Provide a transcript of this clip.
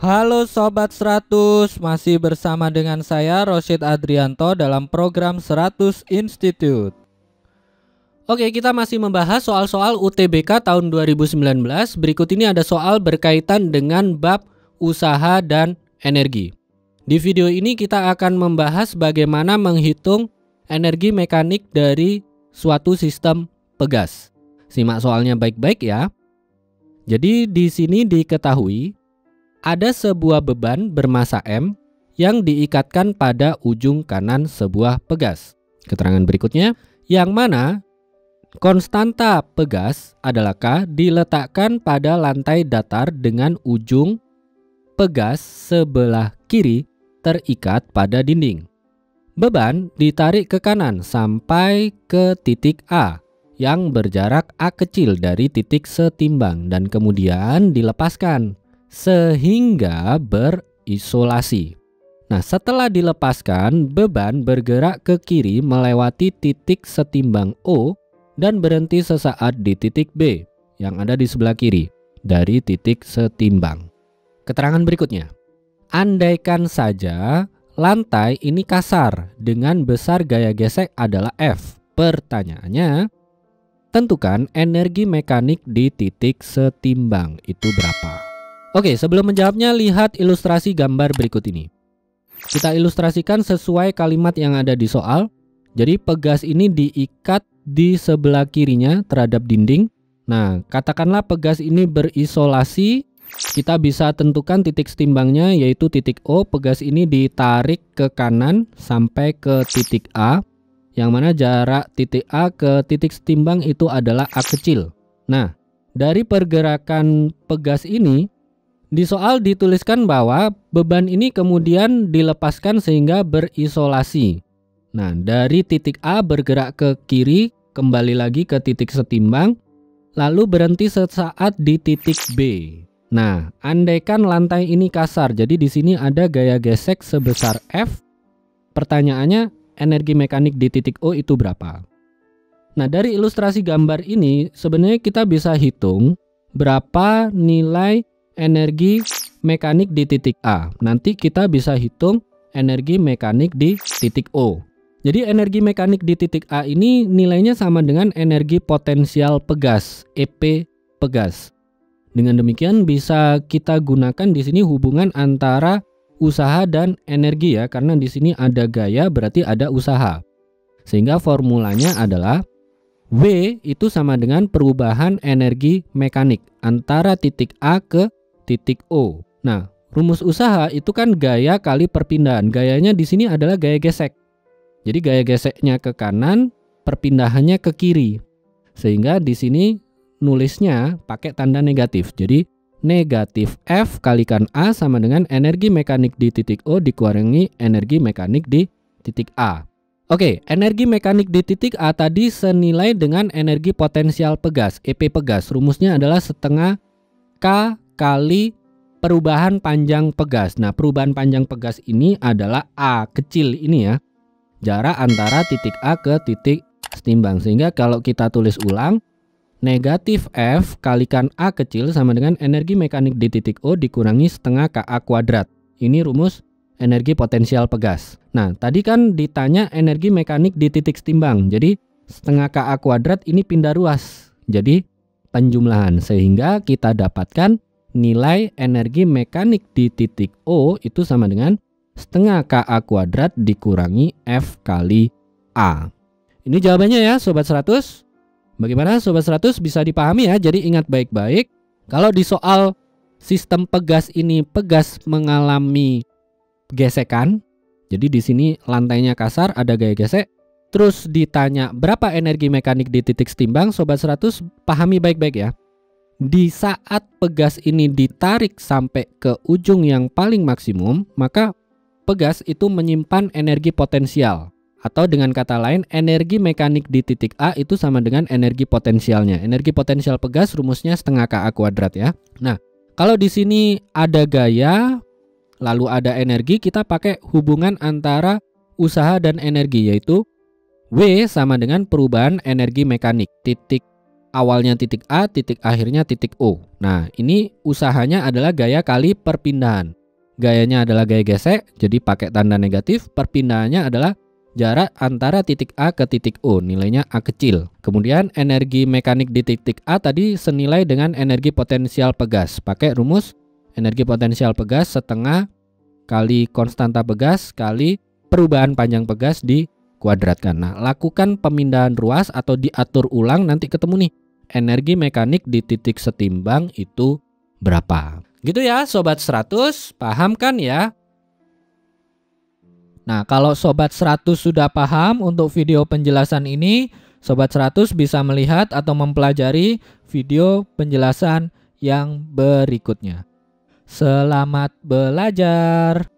Halo Sobat 100, masih bersama dengan saya Rosyid Adrianto dalam program 100 Institute. Oke, kita masih membahas soal-soal UTBK tahun 2019. Berikut ini ada soal berkaitan dengan bab usaha dan energi. Di video ini kita akan membahas bagaimana menghitung energi mekanik dari suatu sistem pegas. Simak soalnya baik-baik ya. Jadi di sini diketahui ada sebuah beban bermassa M yang diikatkan pada ujung kanan sebuah pegas. Keterangan berikutnya, yang mana konstanta pegas adalah K diletakkan pada lantai datar dengan ujung pegas sebelah kiri terikat pada dinding. Beban ditarik ke kanan sampai ke titik A yang berjarak A kecil dari titik setimbang dan kemudian dilepaskan sehingga berisolasi. Nah, setelah dilepaskan, beban bergerak ke kiri melewati titik setimbang O dan berhenti sesaat di titik B yang ada di sebelah kiri dari titik setimbang. Keterangan berikutnya. Andaikan saja lantai ini kasar dengan besar gaya gesek adalah F. Pertanyaannya, tentukan energi mekanik di titik setimbang itu berapa? Oke, sebelum menjawabnya lihat ilustrasi gambar berikut ini. Kita ilustrasikan sesuai kalimat yang ada di soal. Jadi pegas ini diikat di sebelah kirinya terhadap dinding. Nah, katakanlah pegas ini berisolasi. Kita bisa tentukan titik setimbangnya yaitu titik O. Pegas ini ditarik ke kanan sampai ke titik A, yang mana jarak titik A ke titik setimbang itu adalah A kecil. Nah, dari pergerakan pegas ini, di soal dituliskan bahwa beban ini kemudian dilepaskan sehingga berisolasi. Nah, dari titik A bergerak ke kiri, kembali lagi ke titik setimbang, lalu berhenti sesaat di titik B. Nah, andaikan lantai ini kasar, jadi di sini ada gaya gesek sebesar F. Pertanyaannya, energi mekanik di titik O itu berapa? Nah, dari ilustrasi gambar ini sebenarnya kita bisa hitung berapa nilai energi mekanik di titik A. Nanti kita bisa hitung energi mekanik di titik O. Jadi energi mekanik di titik A ini nilainya sama dengan energi potensial pegas, EP pegas. Dengan demikian bisa kita gunakan di sini hubungan antara usaha dan energi ya, karena di sini ada gaya berarti ada usaha. Sehingga formulanya adalah W itu sama dengan perubahan energi mekanik antara titik A ke titik O. Nah, rumus usaha itu kan gaya kali perpindahan. Gayanya di sini adalah gaya gesek. Jadi gaya geseknya ke kanan, perpindahannya ke kiri. Sehingga di sini nulisnya pakai tanda negatif. Jadi negatif F kalikan A sama dengan energi mekanik di titik O dikurangi energi mekanik di titik A. Oke, energi mekanik di titik A tadi senilai dengan energi potensial pegas, EP pegas. Rumusnya adalah setengah K kali perubahan panjang pegas. Nah, perubahan panjang pegas ini adalah A kecil ini ya. Jarak antara titik A ke titik setimbang. Sehingga kalau kita tulis ulang, negatif F kalikan A kecil sama dengan energi mekanik di titik O dikurangi setengah KA kuadrat. Ini rumus energi potensial pegas. Nah, tadi kan ditanya energi mekanik di titik setimbang. Jadi setengah KA kuadrat ini pindah ruas. Jadi penjumlahan. Sehingga kita dapatkan nilai energi mekanik di titik O itu sama dengan setengah KA kuadrat dikurangi F kali A. Ini jawabannya ya Sobat 100. Bagaimana Sobat 100 bisa dipahami ya? Jadi ingat baik-baik, kalau di soal sistem pegas ini pegas mengalami gesekan. Jadi di sini lantainya kasar, ada gaya gesek. Terus ditanya berapa energi mekanik di titik setimbang, Sobat 100 pahami baik-baik ya. Di saat pegas ini ditarik sampai ke ujung yang paling maksimum, maka pegas itu menyimpan energi potensial. Atau dengan kata lain, energi mekanik di titik A itu sama dengan energi potensialnya. Energi potensial pegas rumusnya setengah KA kuadrat ya. Nah, kalau di sini ada gaya, lalu ada energi, kita pakai hubungan antara usaha dan energi, yaitu W sama dengan perubahan energi mekanik. Titik awalnya titik A, titik akhirnya titik O. Nah, ini usahanya adalah gaya kali perpindahan. gayanya adalah gaya gesek, jadi pakai tanda negatif. Perpindahannya adalah jarak antara titik A ke titik O, nilainya A kecil. Kemudian energi mekanik di titik A tadi senilai dengan energi potensial pegas. Pakai rumus energi potensial pegas setengah kali konstanta pegas kali perubahan panjang pegas dikuadratkan. Nah, lakukan pemindahan ruas atau diatur ulang, nanti ketemu nih energi mekanik di titik setimbang itu berapa. Gitu ya Sobat 100, paham kan ya? Nah, kalau Sobat 100 sudah paham untuk video penjelasan ini, Sobat 100 bisa melihat atau mempelajari video penjelasan yang berikutnya. Selamat belajar!